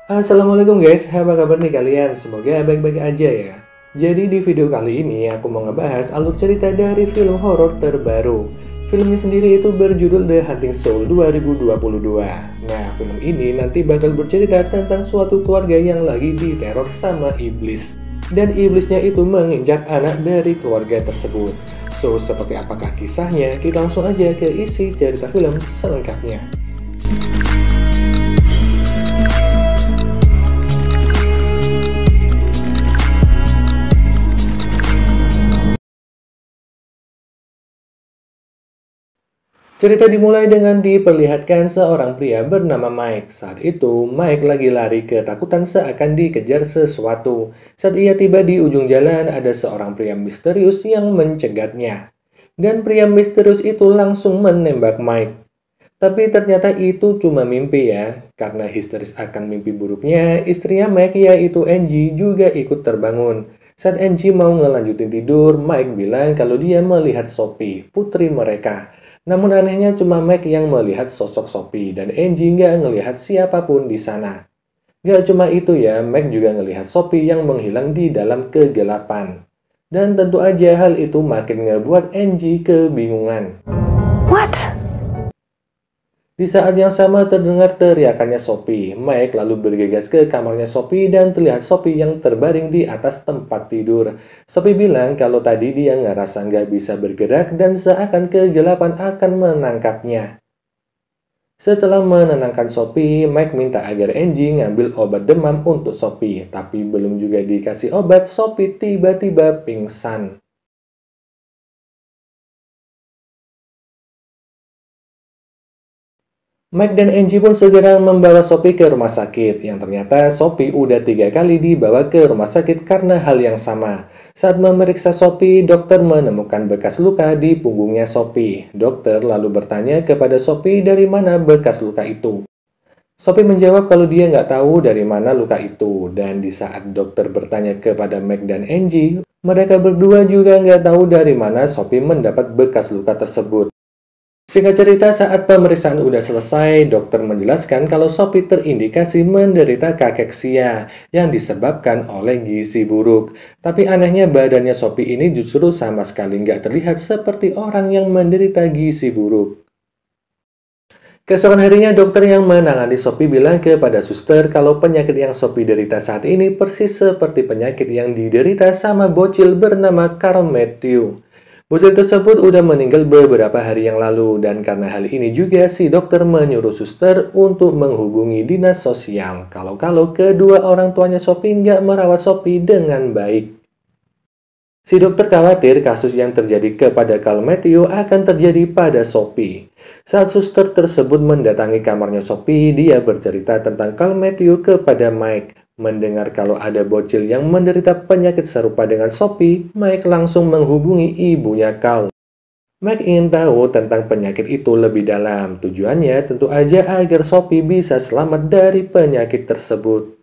Assalamualaikum guys, apa kabar nih kalian? Semoga baik-baik aja ya. Jadi di video kali ini aku mau ngebahas alur cerita dari film horor terbaru. Filmnya sendiri itu berjudul The Hunting Soul 2022. Nah, film ini nanti bakal bercerita tentang suatu keluarga yang lagi diteror sama iblis. Dan iblisnya itu menginjak anak dari keluarga tersebut. So, seperti apakah kisahnya? Kita langsung aja ke isi cerita film selengkapnya. Cerita dimulai dengan diperlihatkan seorang pria bernama Mike. Saat itu, Mike lagi lari ketakutan seakan dikejar sesuatu. Saat ia tiba di ujung jalan, ada seorang pria misterius yang mencegatnya. Dan pria misterius itu langsung menembak Mike. Tapi ternyata itu cuma mimpi ya. Karena histeris akan mimpi buruknya, istrinya Mike yaitu Angie juga ikut terbangun. Saat Angie mau ngelanjutin tidur, Mike bilang kalau dia melihat Sophie, putri mereka. Namun anehnya cuma Mike yang melihat sosok Sophie dan Angie nggak ngelihat siapapun di sana. Nggak cuma itu ya, Mike juga ngelihat Sophie yang menghilang di dalam kegelapan. Dan tentu aja hal itu makin ngebuat Angie kebingungan. What? Di saat yang sama terdengar teriakannya Sophie. Mike lalu bergegas ke kamarnya Sophie dan terlihat Sophie yang terbaring di atas tempat tidur. Sophie bilang kalau tadi dia ngerasa nggak bisa bergerak dan seakan kegelapan akan menangkapnya. Setelah menenangkan Sophie, Mike minta agar Angie ngambil obat demam untuk Sophie. Tapi belum juga dikasih obat, Sophie tiba-tiba pingsan. Mike dan Angie pun segera membawa Sophie ke rumah sakit, yang ternyata Sophie udah 3 kali dibawa ke rumah sakit karena hal yang sama. Saat memeriksa Sophie, dokter menemukan bekas luka di punggungnya Sophie. Dokter lalu bertanya kepada Sophie dari mana bekas luka itu. Sophie menjawab kalau dia nggak tahu dari mana luka itu, dan di saat dokter bertanya kepada Mike dan Angie, mereka berdua juga nggak tahu dari mana Sophie mendapat bekas luka tersebut. Singkat cerita, saat pemeriksaan udah selesai, dokter menjelaskan kalau Sophie terindikasi menderita kakeksia yang disebabkan oleh gizi buruk. Tapi anehnya badannya Sophie ini justru sama sekali nggak terlihat seperti orang yang menderita gizi buruk. Keesokan harinya, dokter yang menangani Sophie bilang kepada suster kalau penyakit yang Sophie derita saat ini persis seperti penyakit yang diderita sama bocil bernama Carl Matthew. Bocil tersebut udah meninggal beberapa hari yang lalu dan karena hal ini juga si dokter menyuruh suster untuk menghubungi dinas sosial kalau kedua orang tuanya Sophie nggak merawat Sophie dengan baik. Si dokter khawatir kasus yang terjadi kepada Carl Matthew akan terjadi pada Sophie. Saat suster tersebut mendatangi kamarnya Sophie, dia bercerita tentang Carl Matthew kepada Mike. Mendengar kalau ada bocil yang menderita penyakit serupa dengan Sophie, Mike langsung menghubungi ibunya Carl. Mike ingin tahu tentang penyakit itu lebih dalam. Tujuannya tentu aja agar Sophie bisa selamat dari penyakit tersebut.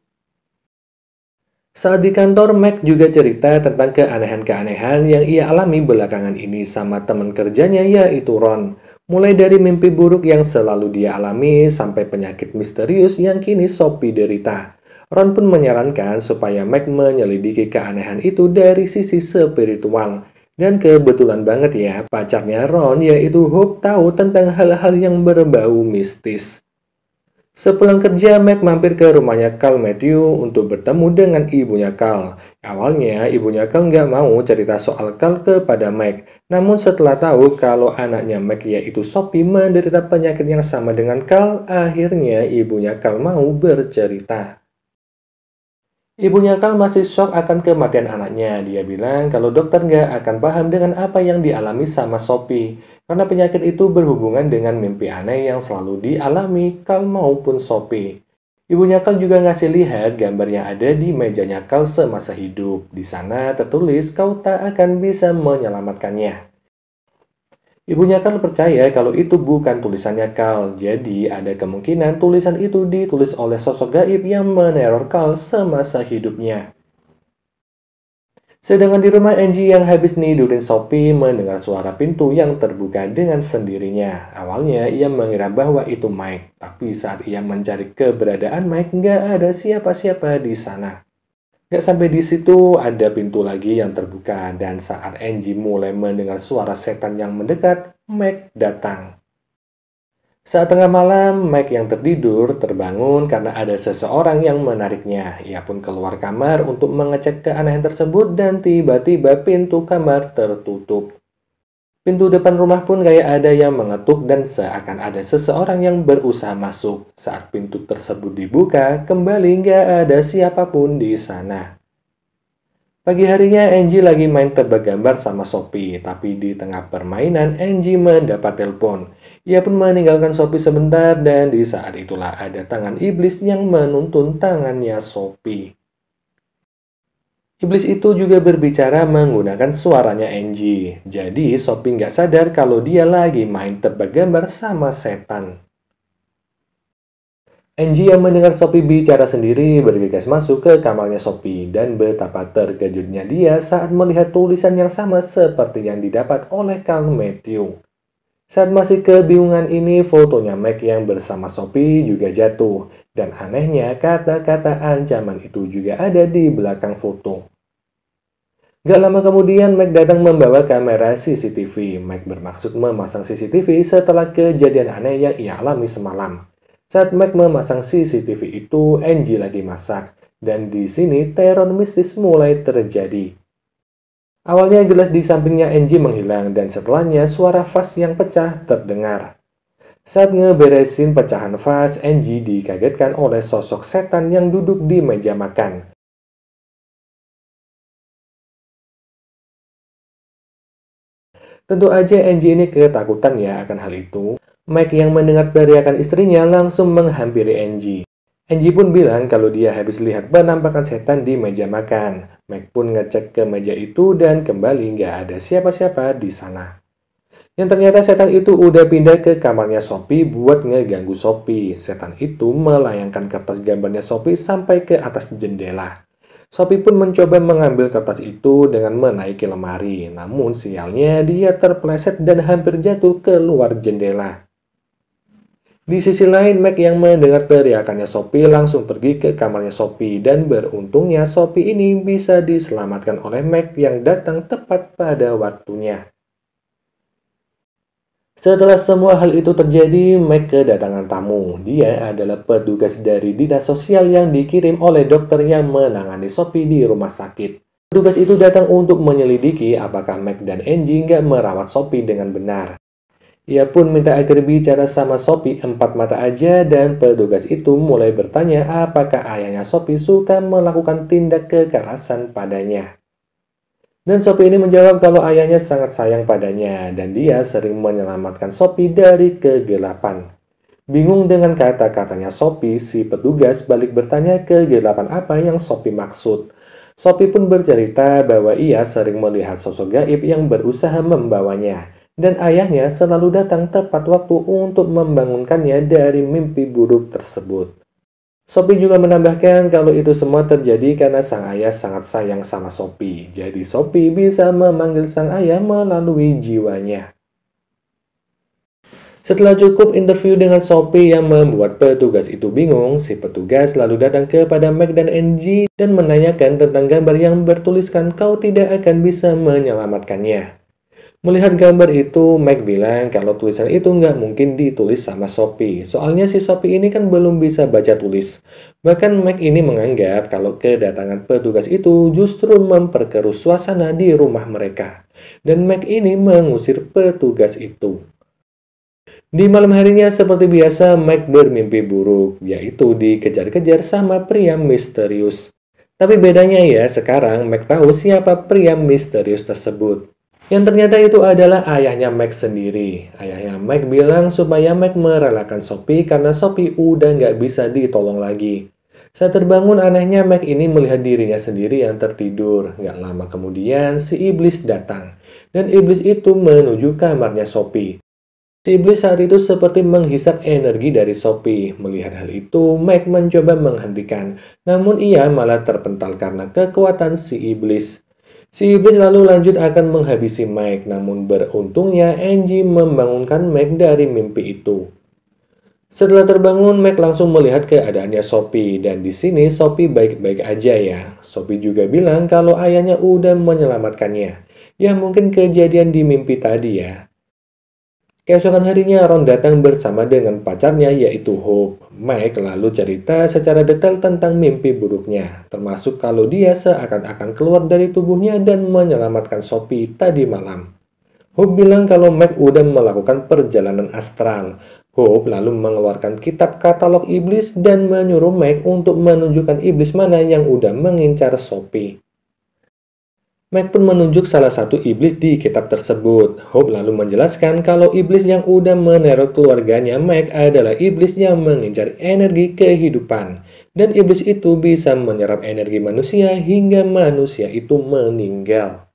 Saat di kantor, Mike juga cerita tentang keanehan-keanehan yang ia alami belakangan ini sama teman kerjanya yaitu Ron. Mulai dari mimpi buruk yang selalu dia alami sampai penyakit misterius yang kini Sophie derita. Ron pun menyarankan supaya Mike menyelidiki keanehan itu dari sisi spiritual. Dan kebetulan banget ya, pacarnya Ron yaitu Hope tahu tentang hal-hal yang berbau mistis. Sepulang kerja, Mac mampir ke rumahnya Carl Matthew untuk bertemu dengan ibunya Carl. Awalnya, ibunya Carl nggak mau cerita soal Carl kepada Mac. Namun setelah tahu kalau anaknya Mac yaitu Sophie menderita penyakit yang sama dengan Carl, akhirnya ibunya Carl mau bercerita. Ibunya Carl masih shock akan kematian anaknya. Dia bilang kalau dokter nggak akan paham dengan apa yang dialami sama Sophie. Karena penyakit itu berhubungan dengan mimpi aneh yang selalu dialami Carl maupun Sophie. Ibunya Carl juga ngasih lihat gambar yang ada di mejanya Carl semasa hidup. Di sana tertulis kau tak akan bisa menyelamatkannya. Ibunya Carl percaya kalau itu bukan tulisannya Carl, jadi ada kemungkinan tulisan itu ditulis oleh sosok gaib yang meneror Carl semasa hidupnya. Sedangkan di rumah Angie yang habis nidurin Sophie mendengar suara pintu yang terbuka dengan sendirinya. Awalnya ia mengira bahwa itu Mike, tapi saat ia mencari keberadaan Mike, nggak ada siapa-siapa di sana. Nggak sampai di situ, ada pintu lagi yang terbuka, dan saat Angie mulai mendengar suara setan yang mendekat, Mike datang. Saat tengah malam, Mike yang tertidur terbangun karena ada seseorang yang menariknya. Ia pun keluar kamar untuk mengecek keanehan tersebut dan tiba-tiba pintu kamar tertutup. Pintu depan rumah pun kayak ada yang mengetuk dan seakan ada seseorang yang berusaha masuk. Saat pintu tersebut dibuka, kembali nggak ada siapapun di sana. Pagi harinya Angie lagi main tebak gambar sama Sophie, tapi di tengah permainan Angie mendapat telepon. Ia pun meninggalkan Sophie sebentar dan di saat itulah ada tangan iblis yang menuntun tangannya Sophie. Iblis itu juga berbicara menggunakan suaranya Angie. Jadi Sophie nggak sadar kalau dia lagi main tebak gambar sama setan. Angie yang mendengar Sophie bicara sendiri bergegas masuk ke kamarnya Sophie dan betapa terkejutnya dia saat melihat tulisan yang sama seperti yang didapat oleh Kang Matthew. Saat masih kebingungan ini, fotonya Meg yang bersama Sophie juga jatuh. Dan anehnya, kata-kata ancaman itu juga ada di belakang foto. Gak lama kemudian, Meg datang membawa kamera CCTV. Meg bermaksud memasang CCTV setelah kejadian aneh yang ia alami semalam. Saat Meg memasang CCTV itu, Angie lagi masak. Dan di sini teror mistis mulai terjadi. Awalnya gelas di sampingnya Angie menghilang dan setelahnya suara vas yang pecah terdengar. Saat ngeberesin pecahan vas, Angie dikagetkan oleh sosok setan yang duduk di meja makan. Tentu aja Angie ini ketakutan ya akan hal itu. Mike yang mendengar teriakan istrinya langsung menghampiri Angie. Angie pun bilang kalau dia habis lihat penampakan setan di meja makan. Mike pun ngecek ke meja itu dan kembali nggak ada siapa-siapa di sana. Yang ternyata setan itu udah pindah ke kamarnya Sophie buat ngeganggu Sophie. Setan itu melayangkan kertas gambarnya Sophie sampai ke atas jendela. Sophie pun mencoba mengambil kertas itu dengan menaiki lemari. Namun sialnya dia terpeleset dan hampir jatuh keluar jendela. Di sisi lain, Meg yang mendengar teriakannya Sophie langsung pergi ke kamarnya Sophie dan beruntungnya Sophie ini bisa diselamatkan oleh Meg yang datang tepat pada waktunya. Setelah semua hal itu terjadi, Meg kedatangan tamu. Dia adalah petugas dari dinas sosial yang dikirim oleh dokter yang menangani Sophie di rumah sakit. Petugas itu datang untuk menyelidiki apakah Meg dan Angie nggak merawat Sophie dengan benar. Ia pun minta agar bicara sama Sophie 4 mata aja dan petugas itu mulai bertanya apakah ayahnya Sophie suka melakukan tindak kekerasan padanya. Dan Sophie ini menjawab kalau ayahnya sangat sayang padanya dan dia sering menyelamatkan Sophie dari kegelapan. Bingung dengan kata-katanya Sophie, si petugas balik bertanya kegelapan apa yang Sophie maksud. Sophie pun bercerita bahwa ia sering melihat sosok gaib yang berusaha membawanya. Dan ayahnya selalu datang tepat waktu untuk membangunkannya dari mimpi buruk tersebut. Sophie juga menambahkan kalau itu semua terjadi karena sang ayah sangat sayang sama Sophie. Jadi Sophie bisa memanggil sang ayah melalui jiwanya. Setelah cukup interview dengan Sophie yang membuat petugas itu bingung, si petugas lalu datang kepada Meg dan Angie dan menanyakan tentang gambar yang bertuliskan kau tidak akan bisa menyelamatkannya. Melihat gambar itu, Meg bilang kalau tulisan itu nggak mungkin ditulis sama Sophie. Soalnya si Sophie ini kan belum bisa baca tulis. Bahkan Meg ini menganggap kalau kedatangan petugas itu justru memperkeruh suasana di rumah mereka. Dan Meg ini mengusir petugas itu. Di malam harinya seperti biasa, Meg bermimpi buruk, yaitu dikejar-kejar sama pria misterius. Tapi bedanya ya, sekarang Meg tahu siapa pria misterius tersebut. Yang ternyata itu adalah ayahnya Meg sendiri. Ayahnya Meg bilang supaya Meg merelakan Sophie karena Sophie udah nggak bisa ditolong lagi. Saat terbangun anehnya Meg ini melihat dirinya sendiri yang tertidur. Nggak lama kemudian si iblis datang. Dan iblis itu menuju kamarnya Sophie. Si iblis saat itu seperti menghisap energi dari Sophie. Melihat hal itu, Meg mencoba menghentikan. Namun ia malah terpental karena kekuatan si iblis. Si iblis lalu lanjut akan menghabisi Mike, namun beruntungnya Angie membangunkan Mike dari mimpi itu. Setelah terbangun, Mike langsung melihat keadaannya Sophie, dan di sini Sophie baik-baik aja ya. Sophie juga bilang kalau ayahnya udah menyelamatkannya. Ya mungkin kejadian di mimpi tadi ya. Keesokan harinya, Ron datang bersama dengan pacarnya yaitu Hope. Mike lalu cerita secara detail tentang mimpi buruknya, termasuk kalau dia seakan-akan keluar dari tubuhnya dan menyelamatkan Sophie tadi malam. Hope bilang kalau Mike udah melakukan perjalanan astral. Hope lalu mengeluarkan kitab katalog iblis dan menyuruh Mike untuk menunjukkan iblis mana yang udah mengincar Sophie. Mike pun menunjuk salah satu iblis di kitab tersebut. Hope lalu menjelaskan kalau iblis yang udah meneror keluarganya Mike adalah iblis yang mengincar energi kehidupan. Dan iblis itu bisa menyerap energi manusia hingga manusia itu meninggal.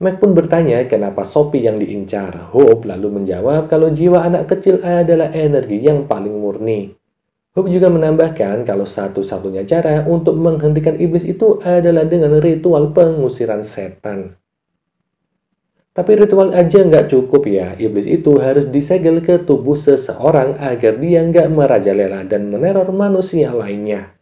Mike pun bertanya kenapa Sophie yang diincar. Hope lalu menjawab kalau jiwa anak kecil adalah energi yang paling murni. Hope juga menambahkan kalau satu-satunya cara untuk menghentikan iblis itu adalah dengan ritual pengusiran setan. Tapi ritual aja nggak cukup ya, iblis itu harus disegel ke tubuh seseorang agar dia nggak merajalela dan meneror manusia lainnya.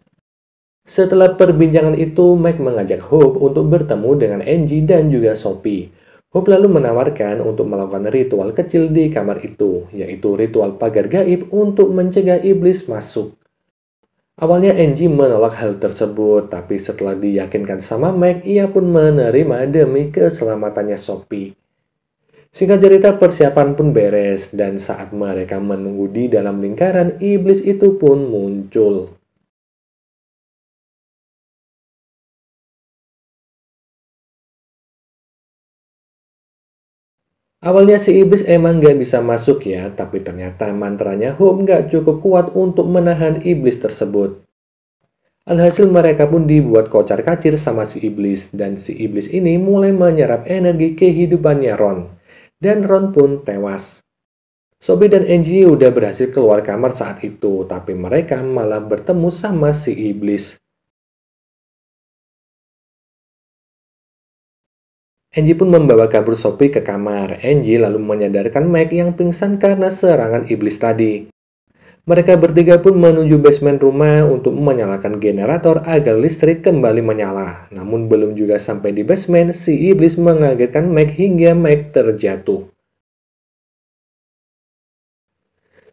Setelah perbincangan itu, Mike mengajak Hope untuk bertemu dengan Angie dan juga Sophie. Hope lalu menawarkan untuk melakukan ritual kecil di kamar itu, yaitu ritual pagar gaib untuk mencegah iblis masuk. Awalnya Angie menolak hal tersebut, tapi setelah diyakinkan sama Mike, ia pun menerima demi keselamatannya Sophie. Singkat cerita, persiapan pun beres, dan saat mereka menunggu di dalam lingkaran, iblis itu pun muncul. Awalnya si iblis emang nggak bisa masuk ya, tapi ternyata mantranya Hope nggak cukup kuat untuk menahan iblis tersebut. Alhasil mereka pun dibuat kocar-kacir sama si iblis, dan si iblis ini mulai menyerap energi kehidupannya Ron. Dan Ron pun tewas. Sophie dan Angie udah berhasil keluar kamar saat itu, tapi mereka malah bertemu sama si iblis. Angie pun membawa kabur Sophie ke kamar. Angie lalu menyadarkan Mike yang pingsan karena serangan iblis tadi. Mereka bertiga pun menuju basement rumah untuk menyalakan generator agar listrik kembali menyala. Namun belum juga sampai di basement, si iblis mengagetkan Mike hingga Mike terjatuh.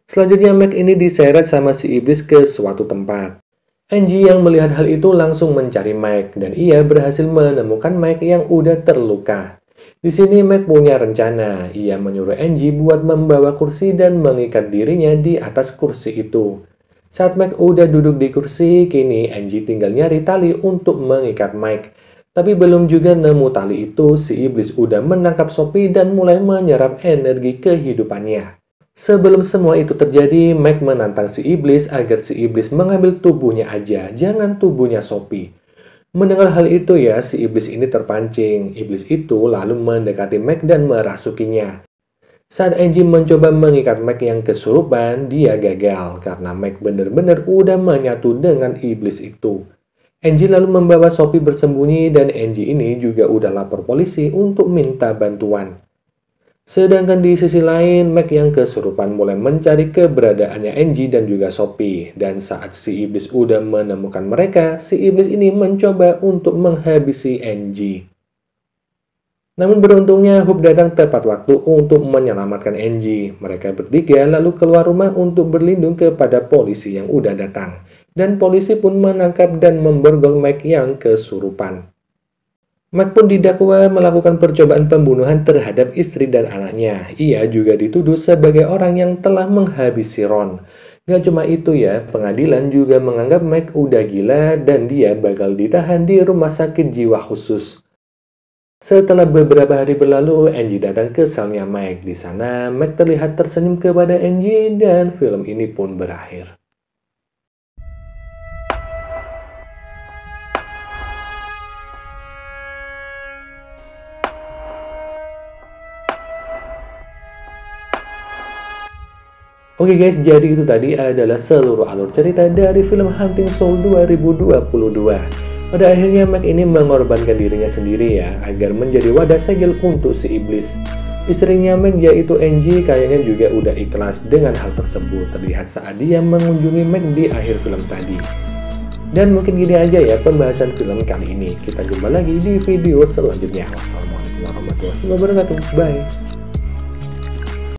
Selanjutnya Mike ini diseret sama si iblis ke suatu tempat. Angie yang melihat hal itu langsung mencari Mike dan ia berhasil menemukan Mike yang udah terluka. Di sini Mike punya rencana. Ia menyuruh Angie buat membawa kursi dan mengikat dirinya di atas kursi itu. Saat Mike udah duduk di kursi, kini Angie tinggal nyari tali untuk mengikat Mike. Tapi belum juga nemu tali itu, si iblis udah menangkap Sophie dan mulai menyerap energi kehidupannya. Sebelum semua itu terjadi, Mike menantang si iblis agar si iblis mengambil tubuhnya aja, jangan tubuhnya Sophie. Mendengar hal itu ya, si iblis ini terpancing. Iblis itu lalu mendekati Mike dan merasukinya. Saat Angie mencoba mengikat Mike yang kesurupan, dia gagal karena Mike benar-benar udah menyatu dengan iblis itu. Angie lalu membawa Sophie bersembunyi dan Angie ini juga udah lapor polisi untuk minta bantuan. Sedangkan di sisi lain, Mike yang kesurupan mulai mencari keberadaannya Angie dan juga Sophie. Dan saat si iblis udah menemukan mereka, si iblis ini mencoba untuk menghabisi Angie. Namun beruntungnya Hope datang tepat waktu untuk menyelamatkan Angie. Mereka bertiga lalu keluar rumah untuk berlindung kepada polisi yang udah datang. Dan polisi pun menangkap dan memborgol Mike yang kesurupan. Mike pun didakwa melakukan percobaan pembunuhan terhadap istri dan anaknya. Ia juga dituduh sebagai orang yang telah menghabisi Ron. Gak cuma itu ya, pengadilan juga menganggap Mike udah gila dan dia bakal ditahan di rumah sakit jiwa khusus. Setelah beberapa hari berlalu, Angie datang ke selnya Mike. Di sana, Mike terlihat tersenyum kepada Angie dan film ini pun berakhir. Oke guys, jadi itu tadi adalah seluruh alur cerita dari film Hunting Soul 2022. Pada akhirnya Meg ini mengorbankan dirinya sendiri ya, agar menjadi wadah segel untuk si iblis. Istrinya Meg yaitu Angie kayaknya juga udah ikhlas dengan hal tersebut, terlihat saat dia mengunjungi Meg di akhir film tadi. Dan mungkin gini aja ya pembahasan film kali ini. Kita jumpa lagi di video selanjutnya. Wassalamualaikum warahmatullahi wabarakatuh. Bye.